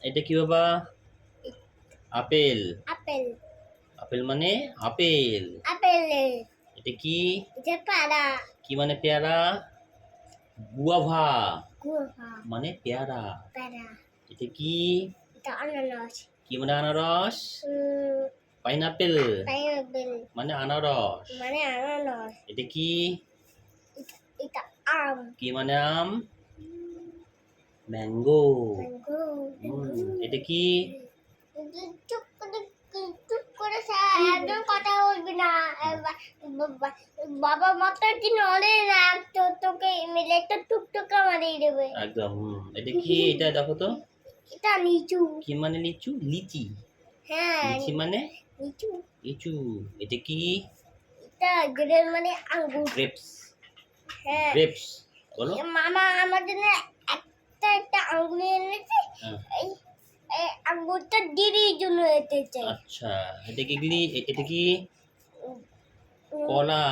এটা কি বাবা? আপেল। আপেল। আপেল মানে আপেল। আপেল। এটা কি? এটা পেয়ারা। কি মানে পেয়ারা? Guava guava. মানে পেয়ারা। পেয়ারা। এটা কি? এটা আনারস। কি মানে আনারস? পাইনাপেল পাইনাপেল মানে আনারস। মানে আনারস। এটা কি? এটা আম। কি মানে আম? ম্যাঙ্গো। ম্যাঙ্গো। এটা কি? চুপ করে চুপ করে একদম কথা বলবি না। বাবা মাত্র কি নড়ে না, তো তোকে মিলে একটা টুকটুকা মারিয়ে দেবে একদম। এটা কি? এটা দেখো তো। এটা লিচু। কি মানে লিচু? লিচি। হ্যাঁ লিচি মানে লিচু। লিচু। এটা কি? এটা গ্রেপ মানে আঙ্গুর। গ্রেপস। হ্যাঁ গ্রেপস বলো। মামা আমার জন্য একটা একটা আঙ্গুর এনেছে। হ্যাঁ। এই এই আঙ্গুরটা দিদির জন্য এনেছে। আচ্ছা, এটা কি এটা কি? কলা।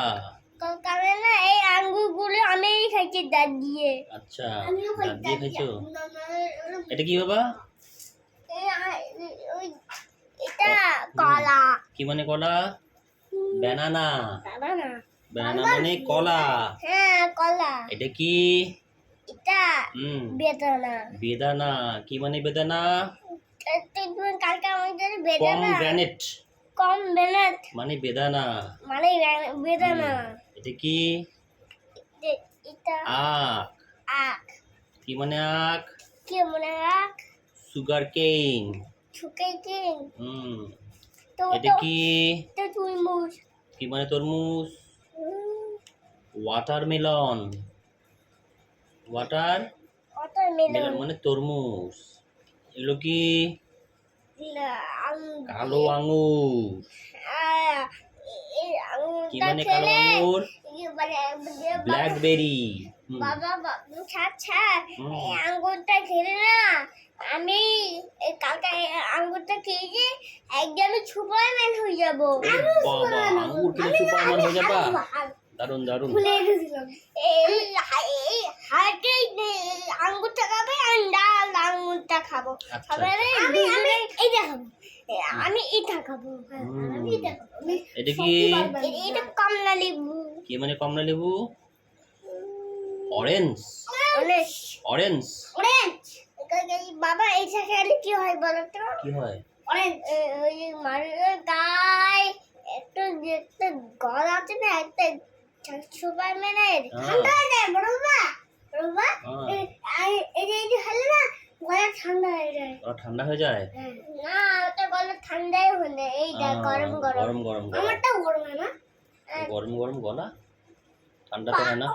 কারণ না এই আঙ্গুরগুলো আমি খাইছি দাঁত দিয়ে। আচ্ছা, দাঁত দিয়ে খাইছো? এটা কি বাবা? এটা কলা। কি মানে কলা? ব্যানানা। বানানা। ব্যানানা মানে কলা। হ্যাঁ কলা। এটা কি? এটা বেদানা। বেদানা। কি মানে বেদানা? তুমি কালকে আমাদের বেদানা। পমগ্রানেট কম বেনাত মানে বেদানা। মানে বেদানা। এটা কি? এটা আখ। আখ। কি মানে আখ? কি মানে আখ? সুগার কেন। শুকাই কেন। তো এটা কি? তো তরমুজ। কি মানে তরমুজ? ওয়াটারমেলন। ওয়াটারমেলন মানে তরমুজ। এগুলো কি? কালো আঙ্গুর। কি মানে কালো আঙ্গুর? ব্ল্যাকবেরি। বাবা ছাড় ছাড়, এই আঙ্গুরটা খেলে না আমি কালকে আঙ্গুরটা খেয়েছি একদমই সুপারম্যান হয়ে যাবো। বাবা আঙ্গুর খেলে সুপারম্যান হয়ে যাবা? দারুন দারুন। এই হাটে আঙ্গুরটা খাবে আর ডাল আঙ্গুরটা খাবো। আমি এইটা খাবো। আমি এটা খাবো। আমি এটা খাবো। এটা কি? এটা কমলা লেবু। কি মানে কমলা লেবু? অরেঞ্জ। অরেঞ্জ। অরেঞ্জ। বাবা এটা খেলে কি হয় বলো তো? কি হয়? অরেঞ্জ ওই মানুষের গায়ে একটা একটা গল আছে না, একটা সুপারম্যানের ঠান্ডা হয়ে যায় বড়বা। বড়বা এই যে হলে না গলা ঠান্ডা হয়ে যায়। ঠান্ডা হয়ে যায়? না ওটা গলা ঠান্ডাই হয় না, এই গরম গরম। গরম গরম। আমারটা গরম না। গরম গরম গলা ঠান্ডা তো হয় না।